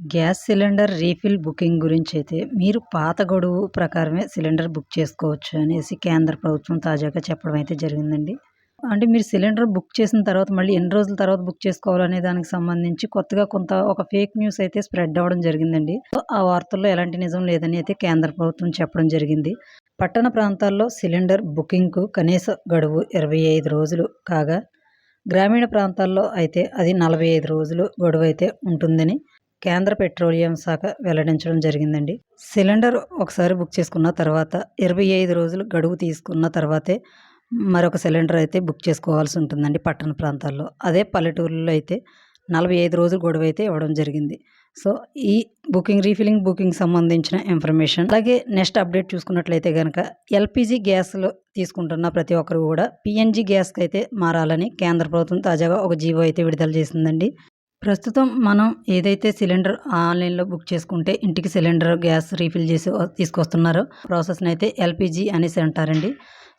Gas cylinder refill booking గురించైతే మీరు పాత గడువు ప్రకారమే సిలిండర్ బుక్ చేసుకోవచ్చు అనేసి కేంద్ర ప్రభుత్వం తాజాగా చెప్పడం అయితే జరిగిందండి. అంటే మీరు సిలిండర్ బుక్ చేసిన తర్వాత మళ్ళీ ఎన్ని రోజుల తర్వాత బుక్ చేసుకోవాలనే దానికి సంబంధించి కొత్తగా ఒక ఫేక్ న్యూస్ అయితే స్ప్రెడ్ అవ్వడం జరిగిందండి. ఆ వార్తల్లో ఎలాంటి నిజం లేదని అయితే కేంద్ర ప్రభుత్వం చెప్పడం జరిగింది. పట్టణ ప్రాంతాల్లో సిలిండర్ బుకింగ్‌కు కనీస గడువు 25 రోజులు కాగా, గ్రామీణ ప్రాంతాల్లో అయితే అది 45 రోజులు గడువైతే ఉంటుందని కేంద్ర పెట్రోలియం శాఖ వెల్లడించడం జరిగిందండి. సిలిండర్ ఒకసారి బుక్ చేసుకున్న తర్వాత 25 రోజులు గడువు తీసుకున్న తర్వాతే మరొక సిలిండర్ అయితే బుక్ చేసుకోవాల్సి ఉంటుందండి పట్టణ ప్రాంతాల్లో. అదే పల్లెటూరులో అయితే 45 రోజులు గడువైతే ఇవ్వడం జరిగింది. సో, ఈ రీఫిలింగ్ బుకింగ్ సంబంధించిన ఇన్ఫర్మేషన్. అలాగే నెక్స్ట్ అప్డేట్ చూసుకున్నట్లయితే గనక ఎల్‌పీజీ గ్యాస్‌లో తీసుకుంటున్న ప్రతి ఒక్కరు కూడా పీఎన్‌జీ గ్యాస్‌కైతే మారాలని కేంద్ర ప్రభుత్వం తాజాగా ఒక జీవో అయితే విడుదల చేసిందండి. ప్రస్తుతం మనం ఏదైతే సిలిండర్ ఆన్‌లైన్‌లో బుక్ చేసుకుంటే ఇంటికి సిలిండర్ గ్యాస్ రీఫిల్ చేసి తీసుకొస్తున్నారో ప్రాసెస్‌నైతే ఎల్‌పీజీ అనేసి అంటారండి.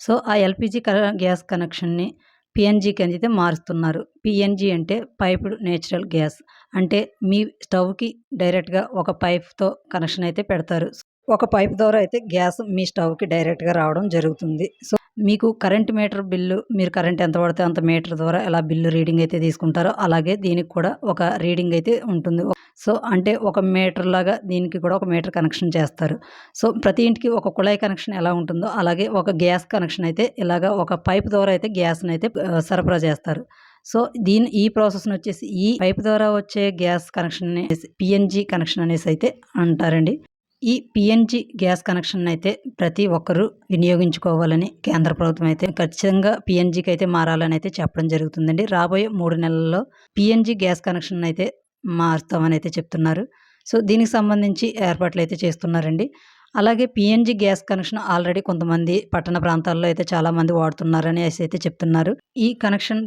సో, ఆ ఎల్‌పీజీ గ్యాస్ కనెక్షన్‌ని పీఎన్‌జీకి అయితే మారుస్తున్నారు. పీఎన్‌జీ అంటే పైప్డ్ నేచురల్ గ్యాస్. అంటే మీ స్టవ్‌కి డైరెక్ట్‌గా ఒక పైప్‌తో కనెక్షన్ అయితే పెడతారు. ఒక పైప్ ద్వారా అయితే గ్యాస్ మీ స్టవ్‌కి డైరెక్ట్‌గా రావడం జరుగుతుంది. సో, మీకు కరెంట్ మీటర్ బిల్లు మీరు కరెంట్ ఎంత పడితే అంత మీటర్ ద్వారా ఎలా బిల్లు రీడింగ్ అయితే తీసుకుంటారో, అలాగే దీనికి కూడా ఒక రీడింగ్ అయితే ఉంటుంది. సో, అంటే ఒక మీటర్ లాగా దీనికి కూడా ఒక మీటర్ కనెక్షన్ చేస్తారు. సో, ప్రతి ఇంటికి ఒక కుళాయి కనెక్షన్ ఎలా ఉంటుందో, అలాగే ఒక గ్యాస్ కనెక్షన్ అయితే ఇలాగా ఒక పైప్ ద్వారా అయితే గ్యాస్‌నైతే సరఫరా చేస్తారు. సో, ఈ ప్రాసెస్‌నొచ్చేసి ఈ పైప్ ద్వారా వచ్చే గ్యాస్ కనెక్షన్‌ని పీఎన్‌జీ కనెక్షన్ అనేసి అయితే అంటారండి. ఈ పీఎన్‌జీ గ్యాస్ కనెక్షన్ అయితే ప్రతి ఒక్కరూ వినియోగించుకోవాలని కేంద్ర ప్రభుత్వం అయితే ఖచ్చితంగా పీఎన్‌జీకి అయితే మారాలని అయితే చెప్పడం జరుగుతుందండి. రాబోయే 3 నెలల్లో పీఎన్‌జీ గ్యాస్ కనెక్షన్ అయితే మారుస్తామని అయితే చెప్తున్నారు. సో, దీనికి సంబంధించి ఏర్పాట్లు అయితే చేస్తున్నారండి. అలాగే పీఎన్‌జీ గ్యాస్ కనెక్షన్ ఆల్రెడీ కొంతమంది పట్టణ ప్రాంతాల్లో అయితే చాలామంది వాడుతున్నారనేసి అయితే చెప్తున్నారు. ఈ కనెక్షన్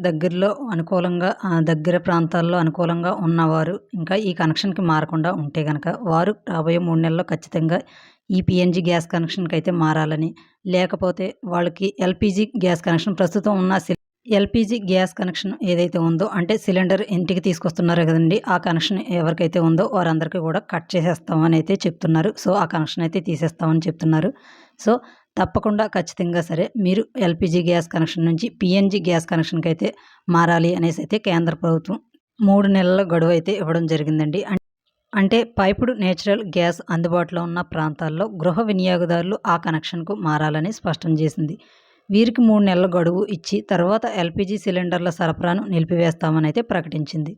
దగ్గర ప్రాంతాల్లో అనుకూలంగా ఉన్నవారు ఇంకా ఈ కనెక్షన్‌కి మారకుండా ఉంటే గనక వారు రాబోయే 3 నెలల్లో ఖచ్చితంగా ఈ పీఎన్‌జీ గ్యాస్ కనెక్షన్‌కి అయితే మారాలని, లేకపోతే వాళ్ళకి ఎల్‌పీజీ గ్యాస్ కనెక్షన్ ప్రస్తుతం ఉన్న ఎల్‌పీజీ గ్యాస్ కనెక్షన్ ఏదైతే ఉందో, అంటే సిలిండర్ ఇంటికి తీసుకొస్తున్నారు కదండీ! ఆ కనెక్షన్ ఎవరికైతే ఉందో వారందరికీ కూడా కట్ చేసేస్తామని అయితే చెప్తున్నారు. సో, ఆ కనెక్షన్ అయితే తీసేస్తామని చెప్తున్నారు. సో, తప్పకుండా ఖచ్చితంగా సరే మీరు ఎల్‌పీజీ గ్యాస్ కనెక్షన్ నుంచి పీఎన్‌జీ గ్యాస్ కనెక్షన్‌కి అయితే మారాలి అనేసి అయితే కేంద్ర ప్రభుత్వం 3 నెలల గడువు అయితే ఇవ్వడం జరిగిందండి. అంటే పైప్డ్ నేచురల్ గ్యాస్ అందుబాటులో ఉన్న ప్రాంతాల్లో గృహ వినియోగదారులు ఆ కనెక్షన్‌కు మారాలని స్పష్టం చేసింది. వీరికి 3 నెలల గడువు ఇచ్చి తర్వాత ఎల్‌పీజీ సిలిండర్ల సరఫరాను నిలిపివేస్తామని అయితే ప్రకటించింది.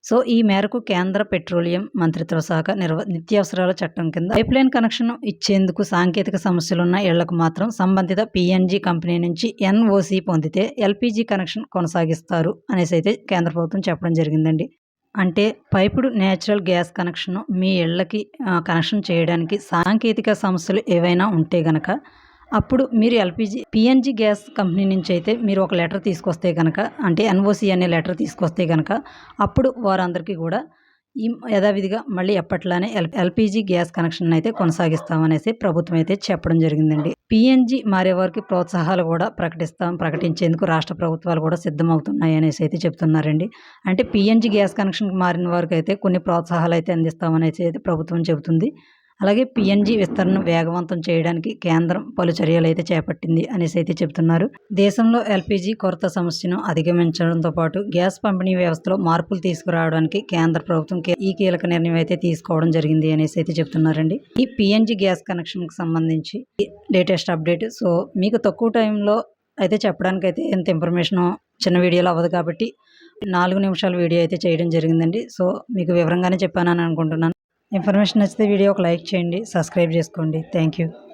సో, ఈ మేరకు కేంద్ర పెట్రోలియం మంత్రిత్వ శాఖ నిత్యావసరాల చట్టం కింద పైప్‌లైన్ కనెక్షన్ ఇచ్చేందుకు సాంకేతిక సమస్యలున్న ఇళ్లకు మాత్రం సంబంధిత పీఎన్‌జీ కంపెనీ నుంచి ఎన్ఓసీ పొందితే ఎల్‌పీజీ కనెక్షన్ కొనసాగిస్తారు అనేసి అయితే కేంద్ర ప్రభుత్వం చెప్పడం జరిగిందండి. అంటే పైప్డ్ నేచురల్ గ్యాస్ కనెక్షన్ మీ ఇళ్ళకి కనెక్షన్ చేయడానికి సాంకేతిక సమస్యలు ఏవైనా ఉంటే గనక అప్పుడు మీరు పీఎన్‌జీ గ్యాస్ కంపెనీ నుంచి అయితే మీరు ఒక లెటర్ తీసుకొస్తే గనక, అంటే ఎన్ఓసీ అనే లెటర్ తీసుకొస్తే గనక అప్పుడు వారందరికీ కూడా యథావిధిగా మళ్ళీ ఎప్పట్లానే ఎల్‌పీజీ గ్యాస్ కనెక్షన్ అయితే కొనసాగిస్తామనేసి ప్రభుత్వం అయితే చెప్పడం జరిగిందండి. పీఎన్‌జీ మారేవారికి ప్రోత్సాహాలు కూడా ప్రకటించేందుకు రాష్ట్ర ప్రభుత్వాలు కూడా సిద్ధమవుతున్నాయి అనేసి అయితే చెప్తున్నారండి. అంటే పీఎన్‌జీ గ్యాస్ కనెక్షన్‌కి మారిన వారికైతే కొన్ని ప్రోత్సాహాలు అయితే అందిస్తామనేసి అయితే ప్రభుత్వం చెబుతుంది. అలాగే పీఎన్‌జీ విస్తరణను వేగవంతం చేయడానికి కేంద్రం పలు చర్యలైతే చేపట్టింది అనేసి అయితే చెబుతున్నారు. దేశంలో ఎల్‌పీజీ కొరత సమస్యను అధిగమించడంతో పాటు గ్యాస్ పంపిణీ వ్యవస్థలో మార్పులు తీసుకురావడానికి కేంద్ర ప్రభుత్వం ఈ కీలక నిర్ణయం అయితే తీసుకోవడం జరిగింది అనేసి అయితే చెప్తున్నారండి. ఈ పీఎన్‌జీ గ్యాస్ కనెక్షన్‌కి సంబంధించి లేటెస్ట్ అప్డేట్. సో, మీకు తక్కువ టైంలో అయితే చెప్పడానికైతే ఇంత ఇన్ఫర్మేషన్ చిన్న వీడియోలో అవ్వదు కాబట్టి 4 నిమిషాల వీడియో అయితే చేయడం జరిగిందండి. సో, మీకు వివరంగానే చెప్పానని అనుకుంటున్నాను. ఇన్ఫర్మేషన్ నచ్చితే వీడియో ఒక లైక్ చేయండి, సబ్స్క్రైబ్ చేసుకోండి. Thank you.